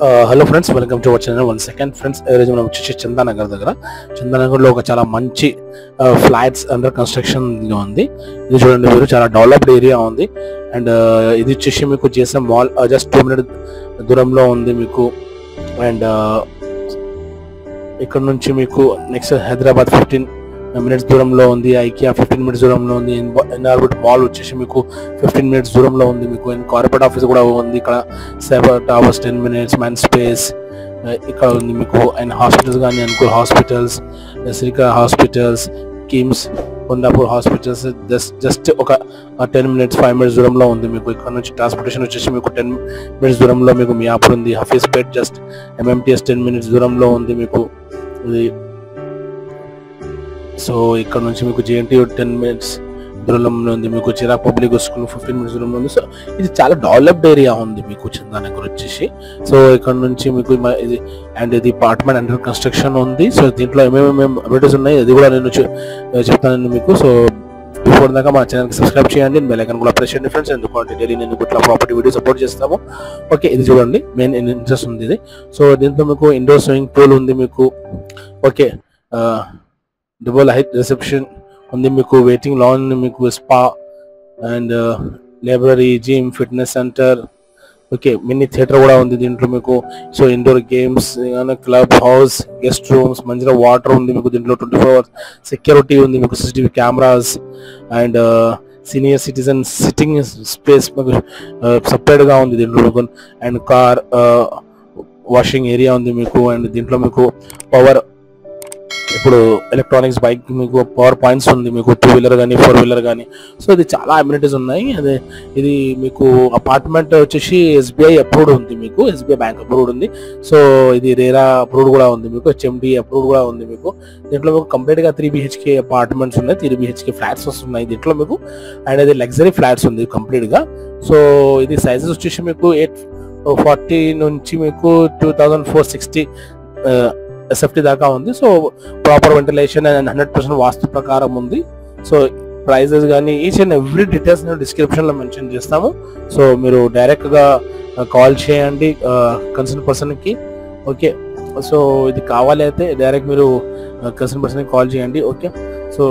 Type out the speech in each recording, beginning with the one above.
Hello friends, welcome to our channel. 1 second friends, ఈరోజు మనం వచ్చేసి చందానగర్ దగ్గర. చందానగర్లో ఒక చాలా మంచి ఫ్లాట్స్ అండర్ కన్స్ట్రక్షన్లో ఉంది. ఇది చూడండి, మీరు చాలా డెవలప్డ్ ఏరియా ఉంది. అండ్ ఇది వచ్చేసి మీకు జిఎస్ఎం మాల్ జస్ట్ 2 minutes దూరంలో ఉంది మీకు. అండ్ ఇక్కడ నుంచి మీకు నెక్స్ట్ హైదరాబాద్ 15 minutes దూరంలో ఉంది. ఐకియా 15 minutes దూరంలో ఉంది. ఇన్ఆర్బిట్ మాల్ వచ్చేసి మీకు 15 minutes దూరంలో ఉంది మీకు. అండ్ కార్పొరేట్ ఆఫీస్ కూడా ఉంది ఇక్కడ. Seven towers 10 minutes, Mindspace ఇక్కడ ఉంది మీకు. అండ్ హాస్పిటల్స్ కానీ Anukul hospitals, Srikar hospitals, KIMS, Kondapur hospitals just ఒక 10 minutes 5 minutes దూరంలో ఉంది మీకు. ఇక్కడ నుంచి ట్రాన్స్పోర్టేషన్ వచ్చేసి మీకు 10 minutes దూరంలో మీకు మియాపూర్ ఉంది. హఫీజ్పేట్ జస్ట్ ఎంఎంటీఎస్ 10 minutes దూరంలో ఉంది మీకు. ఇది సో ఇక్కడ నుంచి మీకు జేఎన్టీయూ 10 minutes దూరంలో ఉంది మీకు. చిరాగ్ పబ్లిక్ స్కూల్ 15 minutes దూరంలో ఉంది. సో ఇది చాలా డెవలప్డ్ ఏరియా ఉంది మీకు చందానగర్ వచ్చేసి. సో ఇక్కడ నుంచి మీకు ఇది అండ్ ఇది అపార్ట్మెంట్ అండర్ కన్స్ట్రక్షన్ ఉంది. సో దీంట్లో ఏమేమి అప్డేట్స్ ఉన్నాయి అది కూడా నేను చెప్తాను మీకు. సో బిఫోర్ దాకా మా ఛానల్కి సబ్స్క్రైబ్ చేయండి, బెల్ ఐకాన్ కూడా ప్రెస్ చేయండి ఫ్రెండ్స్. ఎందుకంటే డైలీ నేను ఇట్లా ప్రాపర్టీ వీడియో సపోర్ట్ చేస్తాము. ఓకే, ఇది చూడండి, మెయిన్ ఇంట్రెస్ట్ ఉంది ఇది. సో దీంట్లో మీకు ఇండోర్ స్విమ్మింగ్ పూల్ ఉంది మీకు. ఓకే, డబుల్ హైట్ రిసెప్షన్ ఉంది మీకు. వెయిటింగ్ లాన్ మీకు, spa and library, gym, fitness centre. Okay, mini theatre కూడా ఉంది దీంట్లో మీకు. So indoor games, club house, guest rooms, మంచిగా వాటర్ ఉంది మీకు దీంట్లో. 24 hours సెక్యూరిటీ ఉంది మీకు, CCTV cameras. And senior citizen sitting space మీకు సపరేట్గా ఉంది దీంట్లో మీకు. అండ్ కార్ వాషింగ్ ఏరియా ఉంది మీకు. అండ్ దీంట్లో మీకు పవర్, ఇప్పుడు ఎలక్ట్రానిక్స్ బైక్ మీకు పవర్ పాయింట్స్ ఉంది మీకు, 2-wheeler కానీ 4-wheeler కానీ. సో ఇది చాలా అమ్యూనిటీస్ ఉన్నాయి. అదే ఇది మీకు అపార్ట్మెంట్ వచ్చేసి SBI అప్రూవ్డ్ ఉంది మీకు. SBI బ్యాంక్ అప్రూవ్డ్ ఉంది. సో ఇది రేరా అప్రూవ్డ్ కూడా ఉంది మీకు. HMD అప్రూవ్డ్ కూడా ఉంది మీకు. దీంట్లో మీకు కంప్లీట్గా 3 BHK అపార్ట్మెంట్స్ ఉన్నాయి, 3 BHK ఫ్లాట్స్ వస్తున్నాయి దీంట్లో మీకు. అండ్ అది లగ్జరీ ఫ్లాట్స్ ఉంది కంప్లీట్గా. సో ఇది సైజెస్ వచ్చేసి మీకు 840 నుంచి మీకు 2460 SFT దాకా ఉంది. సో ప్రాపర్ వెంటిలేషన్ అండ్ 100% వాస్తు ప్రకారం ఉంది. సో ప్రైజెస్ కానీ ఈచ్ అండ్ ఎవ్రీ డీటెయిల్స్ నేను డిస్క్రిప్షన్లో మెన్షన్ చేస్తాము. సో మీరు డైరెక్ట్గా కాల్ చేయండి కన్సర్న్ పర్సన్కి. ఓకే, సో ఇది కావాలి అయితే డైరెక్ట్ మీరు కన్సర్న్ పర్సన్కి కాల్ చేయండి. ఓకే, సో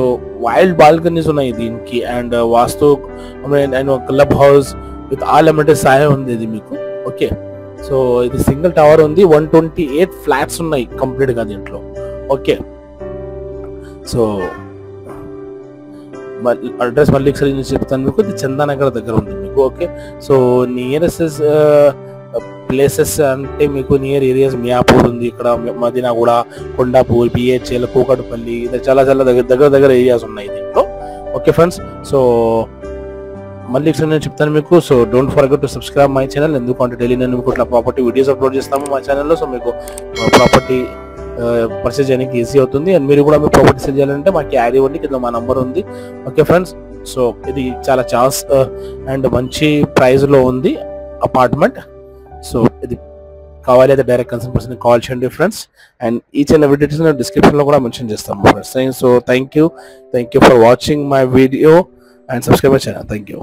వైల్డ్ బాల్కనీస్ ఉన్నాయి దీనికి. And vastu and club house with all amenities సహాయం ఉంది ఇది మీకు. ఓకే, సో ఇది సింగిల్ టవర్ ఉంది. 128 ఫ్లాట్స్ ఉన్నాయి కంప్లీట్ గా దీంట్లో. ఓకే, సో అడ్రస్ మళ్ళీ ఒకసారి నేను చెప్తాను మీకు. ఇది చందానగర్ దగ్గర ఉంది మీకు. ఓకే, సో నియరెస్ట్ ప్లేసెస్ అంటే మీకు నియర్ ఏరియాస్ మియాపూర్ ఉంది, ఇక్కడ మదీనాగూడ, కొండాపూర్, BHL, కూకట్పల్లి, ఇది చాలా చాలా దగ్గర ఏరియాస్ ఉన్నాయి దీంట్లో. ఓకే ఫ్రెండ్స్, సో మళ్ళీ ఒకసారి నేను చెప్తాను మీకు. So don't forget to subscribe my channel. ఎందుకంటే డైలీ నేను మీకు ఇట్లా ప్రాపర్టీ వీడియోస్ అప్లోడ్ చేస్తాము మా ఛానల్లో. సో మీకు ప్రాపర్టీ పర్చేజ్ చేయడానికి ఈజీ అవుతుంది. అండ్ మీరు కూడా మీ ప్రాపర్టీ సేల్ చేయాలంటే మాకు యాడ్ ఇవ్వండి, కింద మా నంబర్ ఉంది. ఓకే ఫ్రెండ్స్, సో ఇది చాలా ఛాన్స్ అండ్ మంచి ప్రైస్లో ఉంది అపార్ట్మెంట్. సో ఇది కావాలి అయితే డైరెక్ట్ కన్సర్న్ పర్సన్ కాల్ చేయండి friends. And each and every details నేను డిస్క్రిప్షన్లో కూడా మెన్షన్ చేస్తాము friends. So thank you for watching my video and subscribe my channel. Thank you.